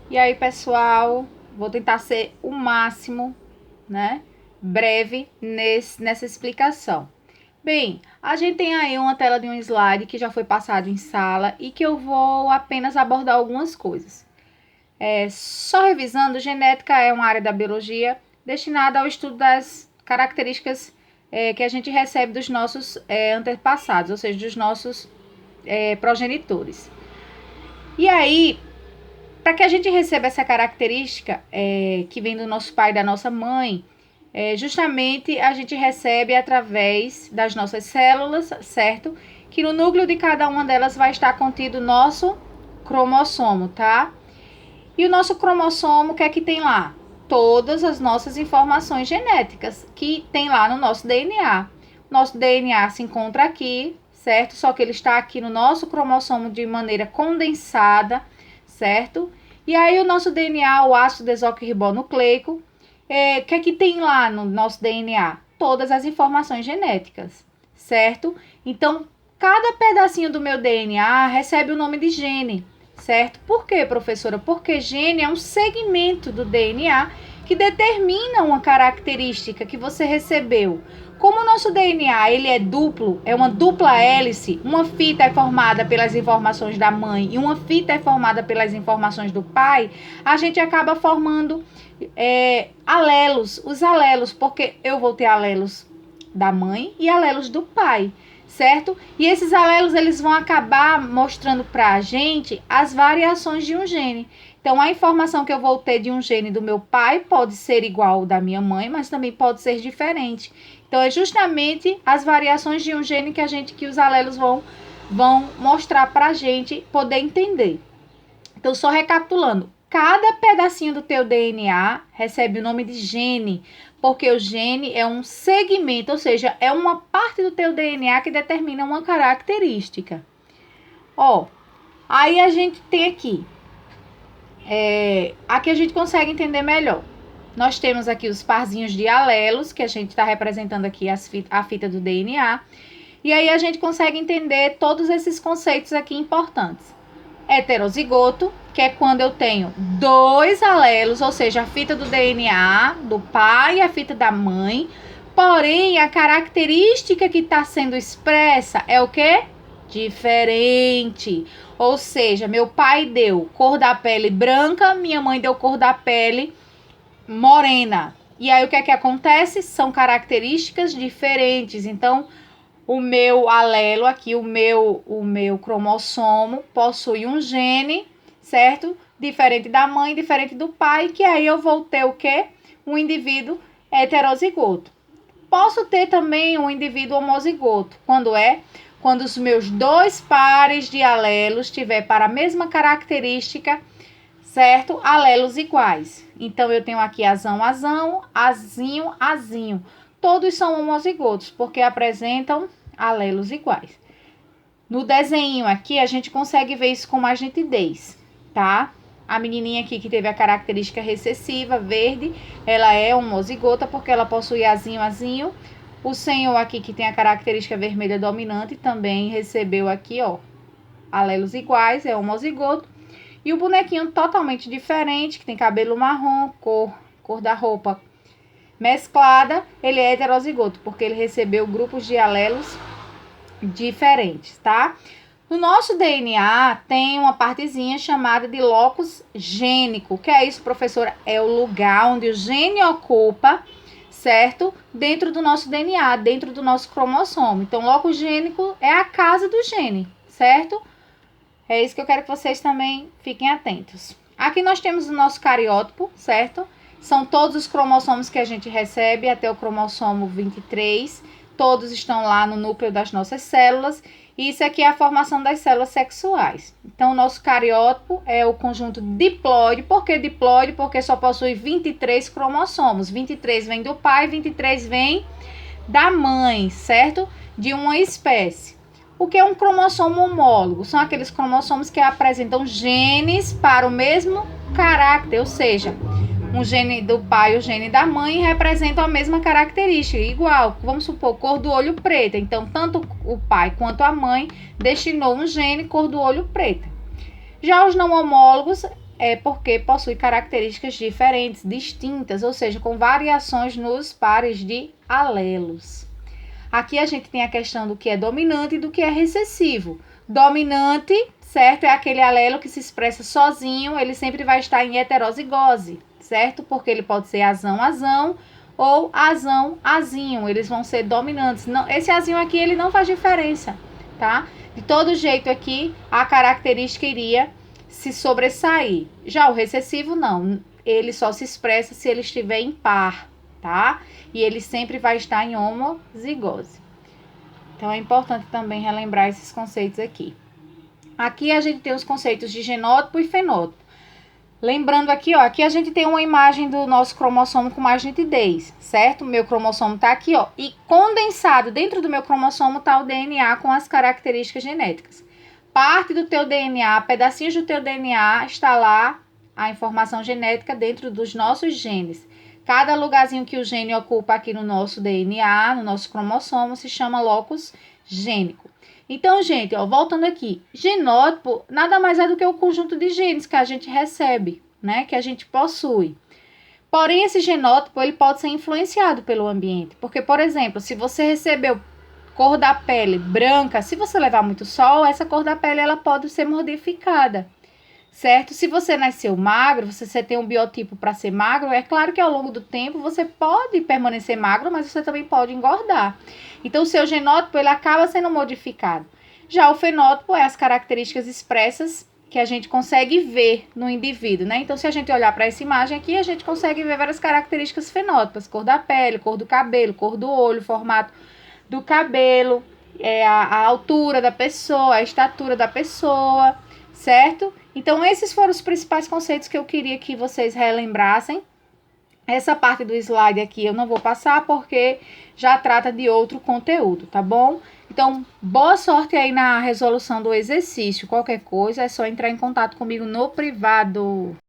E aí, pessoal, vou tentar ser o máximo, né, breve nessa explicação. Bem, a gente tem aí uma tela de um slide que já foi passado em sala e que eu vou apenas abordar algumas coisas. Só revisando, genética é uma área da biologia destinada ao estudo das características que a gente recebe dos nossos antepassados, ou seja, dos nossos progenitores. E aí, para que a gente receba essa característica que vem do nosso pai e da nossa mãe, justamente a gente recebe através das nossas células, certo? Que no núcleo de cada uma delas vai estar contido o nosso cromossomo, tá? E o nosso cromossomo, o que é que tem lá? Todas as nossas informações genéticas que tem lá no nosso DNA. Nosso DNA se encontra aqui, certo? Só que ele está aqui no nosso cromossomo de maneira condensada, certo? E aí o nosso DNA, o ácido desoxirribonucleico, o que é que tem lá no nosso DNA? Todas as informações genéticas, certo? Então, cada pedacinho do meu DNA recebe o nome de gene, certo? Por quê, professora? Porque gene é um segmento do DNA que determina uma característica que você recebeu. Como o nosso DNA ele é duplo, é uma dupla hélice, uma fita é formada pelas informações da mãe e uma fita é formada pelas informações do pai, a gente acaba formando alelos, os alelos, porque eu vou ter alelos da mãe e alelos do pai, certo? E esses alelos eles vão acabar mostrando para a gente as variações de um gene. Então, a informação que eu vou ter de um gene do meu pai pode ser igual ao da minha mãe, mas também pode ser diferente. Então, é justamente as variações de um gene que os alelos vão mostrar para a gente poder entender. Então, só recapitulando, cada pedacinho do teu DNA recebe o nome de gene, porque o gene é um segmento, ou seja, é uma parte do teu DNA que determina uma característica. Aí a gente tem aqui, aqui a gente consegue entender melhor. Nós temos aqui os parzinhos de alelos, que a gente está representando aqui a fita do DNA, e aí a gente consegue entender todos esses conceitos aqui importantes. Heterozigoto, que é quando eu tenho dois alelos, ou seja, a fita do DNA do pai e a fita da mãe, porém a característica que está sendo expressa é o quê? Diferente. Ou seja, meu pai deu cor da pele branca, minha mãe deu cor da pele morena. E aí o que é que acontece? São características diferentes. Então, o meu alelo aqui, o meu cromossomo possui um gene, certo? Diferente da mãe, diferente do pai, que aí eu vou ter o quê? Um indivíduo heterozigoto. Posso ter também um indivíduo homozigoto. Quando os meus dois pares de alelos tiver para a mesma característica, certo? Alelos iguais. Então, eu tenho aqui azão, azão, azinho, azinho. Todos são homozigotos, porque apresentam alelos iguais. No desenho aqui, a gente consegue ver isso com mais nitidez, tá? A menininha aqui que teve a característica recessiva, verde, ela é homozigota porque ela possui azinho, azinho. O senhor aqui que tem a característica vermelha dominante também recebeu aqui, ó, alelos iguais, é homozigoto. E o bonequinho totalmente diferente, que tem cabelo marrom, cor da roupa mesclada, ele é heterozigoto, porque ele recebeu grupos de alelos diferentes, tá? No nosso DNA tem uma partezinha chamada de locus gênico. O que é isso, professora? É o lugar onde o gene ocupa, certo? Dentro do nosso DNA, dentro do nosso cromossomo. Então, locus gênico é a casa do gene, certo? É isso que eu quero que vocês também fiquem atentos. Aqui nós temos o nosso cariótipo, certo? São todos os cromossomos que a gente recebe até o cromossomo 23. Todos estão lá no núcleo das nossas células. E isso aqui é a formação das células sexuais. Então, o nosso cariótipo é o conjunto diploide. Por que diploide? Porque só possui 23 cromossomos. 23 vem do pai, 23 vem da mãe, certo? De uma espécie. O que é um cromossomo homólogo? São aqueles cromossomos que apresentam genes para o mesmo caráter, ou seja, um gene do pai e o gene da mãe representam a mesma característica, igual, vamos supor, cor do olho preta. Então, tanto o pai quanto a mãe destinou um gene cor do olho preta. Já os não homólogos é porque possui características diferentes, distintas, ou seja, com variações nos pares de alelos. Aqui a gente tem a questão do que é dominante e do que é recessivo. Dominante, certo? É aquele alelo que se expressa sozinho, ele sempre vai estar em heterozigose, certo? Porque ele pode ser azão ou azão-azinho, eles vão ser dominantes. Não, esse azinho aqui, ele não faz diferença, tá? De todo jeito aqui, a característica iria se sobressair. Já o recessivo, não. Ele só se expressa se ele estiver em par, tá? E ele sempre vai estar em homozigose. Então, é importante também relembrar esses conceitos aqui. Aqui a gente tem os conceitos de genótipo e fenótipo. Lembrando aqui, ó, aqui a gente tem uma imagem do nosso cromossomo com mais nitidez, certo? O meu cromossomo tá aqui, ó, e condensado dentro do meu cromossomo tá o DNA com as características genéticas. Parte do teu DNA, pedacinhos do teu DNA, está lá a informação genética dentro dos nossos genes. Cada lugarzinho que o gene ocupa aqui no nosso DNA, no nosso cromossomo, se chama locus gênico. Então, gente, ó, voltando aqui, genótipo nada mais é do que o conjunto de genes que a gente recebe, né, que a gente possui. Porém, esse genótipo, ele pode ser influenciado pelo ambiente, porque, por exemplo, se você recebeu cor da pele branca, se você levar muito sol, essa cor da pele, ela pode ser modificada, certo? Se você nasceu magro, você tem um biotipo para ser magro, é claro que ao longo do tempo você pode permanecer magro, mas você também pode engordar. Então, o seu genótipo, ele acaba sendo modificado. Já o fenótipo é as características expressas que a gente consegue ver no indivíduo, né? Então, se a gente olhar para essa imagem aqui, a gente consegue ver várias características fenótipas, cor da pele, cor do cabelo, cor do olho, formato do cabelo, a altura da pessoa, a estatura da pessoa, certo? Então, esses foram os principais conceitos que eu queria que vocês relembrassem. Essa parte do slide aqui eu não vou passar porque já trata de outro conteúdo, tá bom? Então, boa sorte aí na resolução do exercício. Qualquer coisa é só entrar em contato comigo no privado.